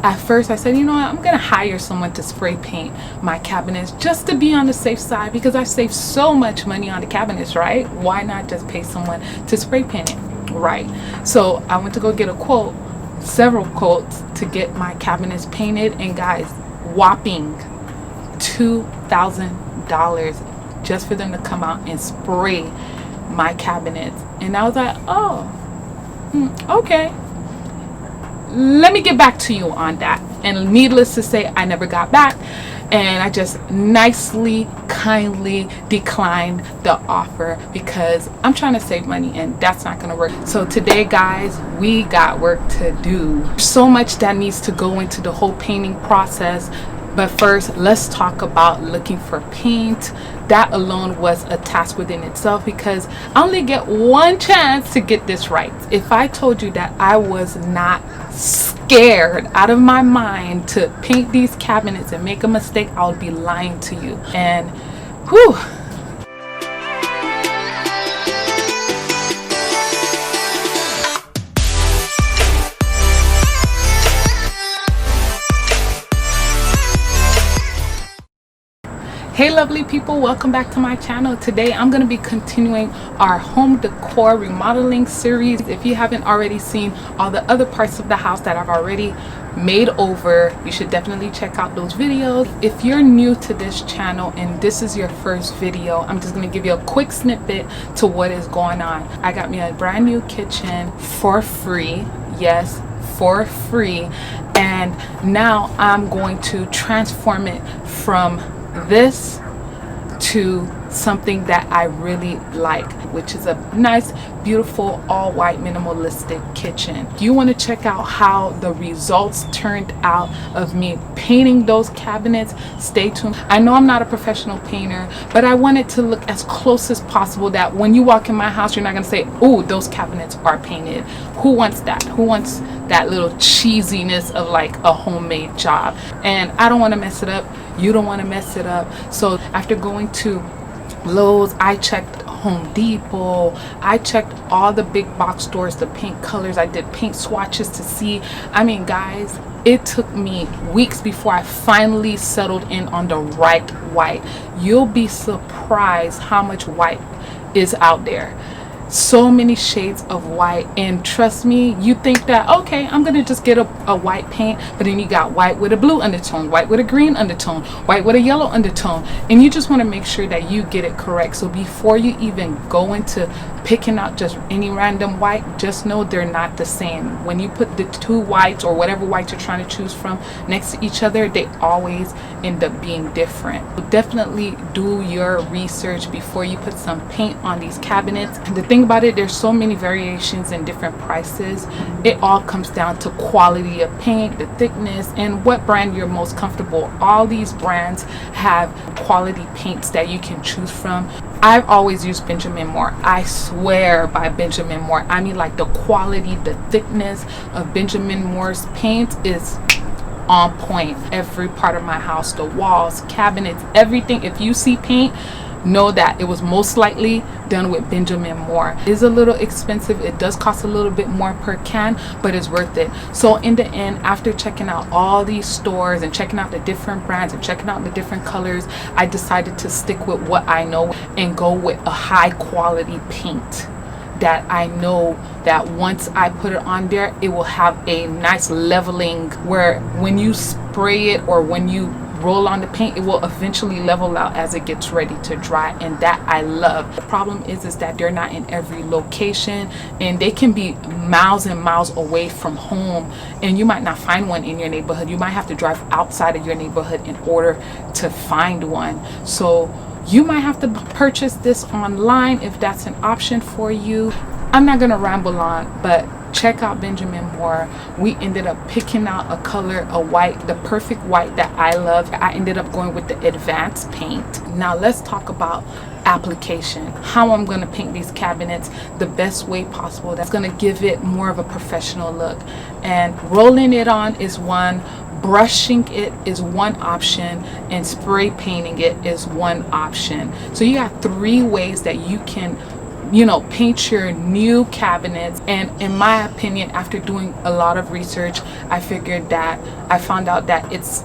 At first I said, you know what, I'm gonna hire someone to spray paint my cabinets just to be on the safe side, because I save so much money on the cabinets, right? Why not just pay someone to spray paint it, right? So I went to go get a quote, several quotes to get my cabinets painted, and guys, whopping $2,000 just for them to come out and spray my cabinets. And I was like, oh, okay, let me get back to you on that. And needless to say, I never got back, and I just nicely, kindly declined the offer because I'm trying to save money and that's not gonna work. So today, guys, we got work to do. So much that needs to go into the whole painting process. But first, let's talk about looking for paint. That alone was a task within itself because I only get one chance to get this right. If I told you that I was not scared out of my mind to paint these cabinets and make a mistake, I would be lying to you. And whew. Hey lovely people, welcome back to my channel. Today I'm going to be continuing our home decor remodeling series. If you haven't already seen all the other parts of the house that I've already made over, you should definitely check out those videos. If you're new to this channel and this is your first video, I'm just going to give you a quick snippet to what is going on. I got me a brand new kitchen for free. Yes, for free. And now I'm going to transform it from this to something that I really like, which is a nice, beautiful, all white, minimalistic kitchen. If you want to check out how the results turned out of me painting those cabinets, stay tuned. I know I'm not a professional painter, but I want it to look as close as possible that when you walk in my house, you're not going to say, oh, those cabinets are painted. Who wants that? Who wants that little cheesiness of like a homemade job? And I don't want to mess it up. You don't want to mess it up. So after going to Lowe's, I checked Home Depot, I checked all the big box stores, the paint colors, I did paint swatches to see. I mean, guys, it took me weeks before I finally settled in on the right white. You'll be surprised how much white is out there. So many shades of white, and trust me, you think that okay, I'm gonna just get a white paint, but then you got white with a blue undertone, white with a green undertone, white with a yellow undertone, and you just want to make sure that you get it correct. So before you even go into picking out just any random white, just know they're not the same. When you put the two whites or whatever white you're trying to choose from next to each other, they always end up being different. So definitely do your research before you put some paint on these cabinets. And the thing about it, there's so many variations and different prices. It all comes down to quality of paint, the thickness, and what brand you're most comfortable. All these brands have quality paints that you can choose from. I've always used Benjamin Moore. I swear by Benjamin Moore. I mean, like, the quality, the thickness of Benjamin Moore's paint is on point. Every part of my house, the walls, cabinets, everything. If you see paint, know that it was most likely done with Benjamin Moore. It is a little expensive. It does cost a little bit more per can, but it's worth it. So in the end, after checking out all these stores and checking out the different brands and checking out the different colors, I decided to stick with what I know and go with a high quality paint that I know that once I put it on there, it will have a nice leveling where when you spray it or when you roll on the paint, it will eventually level out as it gets ready to dry, and that I love. The problem is that they're not in every location, and they can be miles and miles away from home, and you might not find one in your neighborhood. You might have to drive outside of your neighborhood in order to find one. So you might have to purchase this online if that's an option for you. I'm not gonna ramble on, but check out Benjamin Moore. We ended up picking out a color, a white, the perfect white that I love. I ended up going with the advanced paint. Now let's talk about application, how I'm going to paint these cabinets the best way possible that's going to give it more of a professional look. And rolling it on is one, brushing it is one option, and spray painting it is one option. So you got three ways that you can paint your new cabinets. And in my opinion, after doing a lot of research, I found out that it's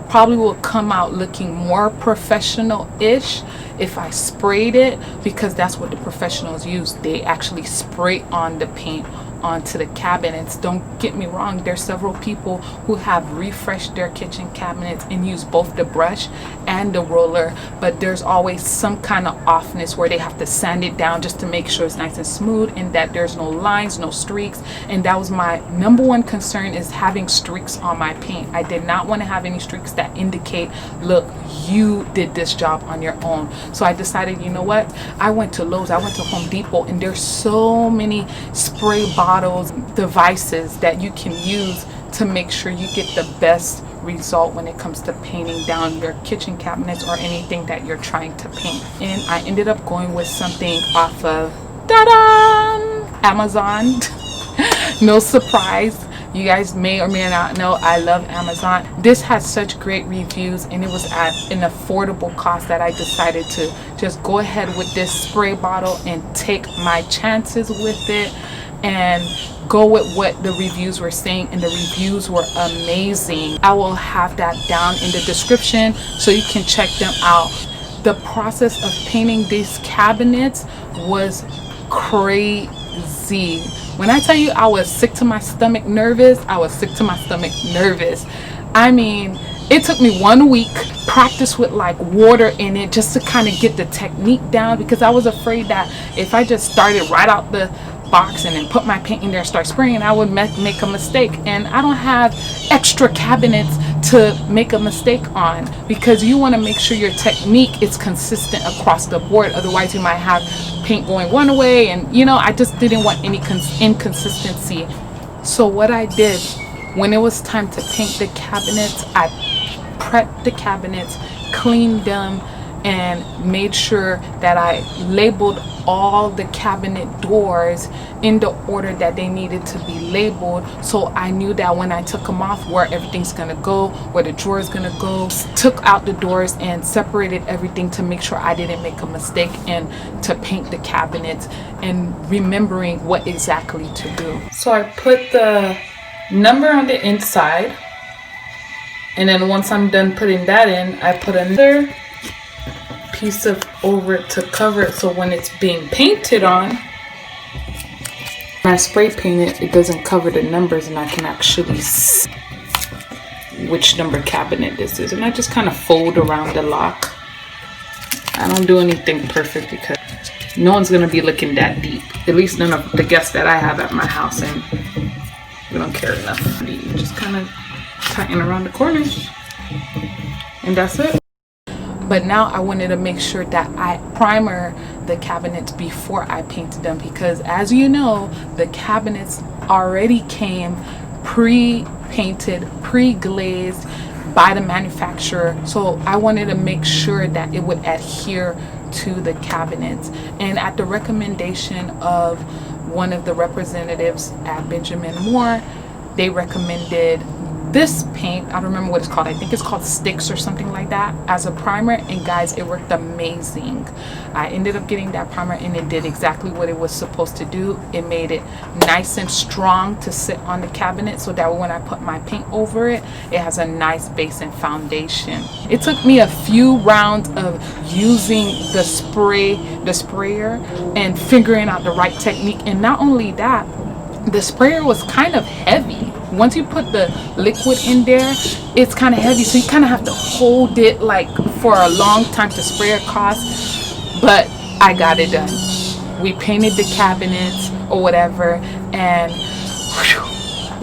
probably will come out looking more professional-ish if I sprayed it, because that's what the professionals use. They actually spray on the paint onto the cabinets. Don't get me wrong, there's several people who have refreshed their kitchen cabinets and use both the brush and the roller, but there's always some kind of offness where they have to sand it down just to make sure it's nice and smooth and that there's no lines, no streaks. And that was my number one concern, is having streaks on my paint. I did not want to have any streaks that indicate, look, you did this job on your own. So I decided, you know what, I went to Lowe's, I went to Home Depot, and there's so many spray bottles, devices that you can use to make sure you get the best result when it comes to painting down your kitchen cabinets or anything that you're trying to paint. And I ended up going with something off of Amazon. No surprise, you guys may or may not know I love Amazon. This has such great reviews, and it was at an affordable cost that I decided to just go ahead with this spray bottle and take my chances with it and go with what the reviews were saying. And the reviews were amazing. I will have that down in the description so you can check them out. The process of painting these cabinets was crazy. When I tell you I was sick to my stomach nervous, I was sick to my stomach nervous. I mean, it took me 1 week practice with like water in it just to kind of get the technique down, because I was afraid that if I just started right out the box and then put my paint in there and start spraying, I would make a mistake. And I don't have extra cabinets to make a mistake on, because you want to make sure your technique is consistent across the board. Otherwise you might have paint going one way, and I just didn't want any inconsistency. So what I did, when it was time to paint the cabinets, I prepped the cabinets, cleaned them, and made sure that I labeled all the cabinet doors in the order that they needed to be labeled. So I knew that when I took them off, where everything's gonna go, where the drawer is gonna go. Took out the doors and separated everything to make sure I didn't make a mistake, and to paint the cabinets and remembering what exactly to do. So I put the number on the inside, and then once I'm done putting that in, I put another piece of over it to cover it, so when it's being painted on, when I spray paint it, it doesn't cover the numbers, and I can actually see which number cabinet this is. And I just kind of fold around the lock. I don't do anything perfect because no one's gonna be looking that deep, at least none of the guests that I have at my house, and we don't care enough. You just kind of tighten around the corners, and that's it. But now I wanted to make sure that I primer the cabinets before I painted them, because as you know, the cabinets already came pre-painted, pre-glazed by the manufacturer. So I wanted to make sure that it would adhere to the cabinets. And at the recommendation of one of the representatives at Benjamin Moore, they recommended this paint. I don't remember what it's called. I think it's called Sticks or something like that, as a primer. And guys, it worked amazing. I ended up getting that primer, and it did exactly what it was supposed to do. It made it nice and strong to sit on the cabinet, so that when I put my paint over it, it has a nice base and foundation. It took me a few rounds of using the sprayer and figuring out the right technique. And not only that, the sprayer was kind of heavy. Once you put the liquid in there, it's kind of heavy, so you kind of have to hold it like for a long time to spray across. But I got it done. We painted the cabinets or whatever, and whew,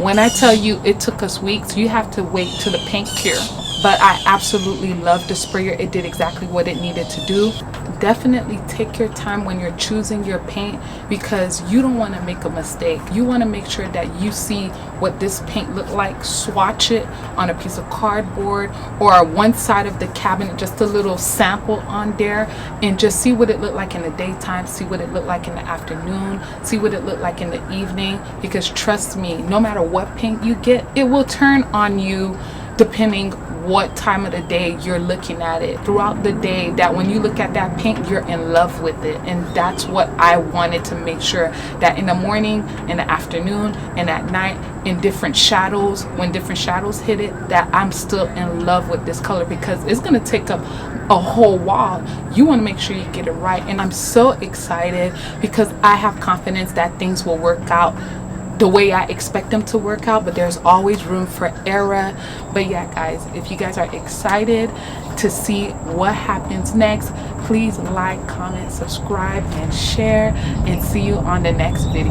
when I tell you it took us weeks, you have to wait till the paint cure. But I absolutely love the sprayer. It did exactly what it needed to do. Definitely take your time when you're choosing your paint, because you don't want to make a mistake. You want to make sure that you see what this paint look like, swatch it on a piece of cardboard or one side of the cabinet, just a little sample on there, and just see what it looked like in the daytime, see what it looked like in the afternoon, see what it looked like in the evening. Because trust me, no matter what paint you get, it will turn on you depending what time of the day you're looking at it throughout the day, that when you look at that paint, you're in love with it. And that's what I wanted to make sure, that in the morning, in the afternoon, and at night, in different shadows, when different shadows hit it, that I'm still in love with this color, because it's going to take up a whole wall. You want to make sure you get it right. And I'm so excited because I have confidence that things will work out the way I expect them to work out, but there's always room for error. But yeah, guys, if you guys are excited to see what happens next, please like, comment, subscribe, and share, and see you on the next video.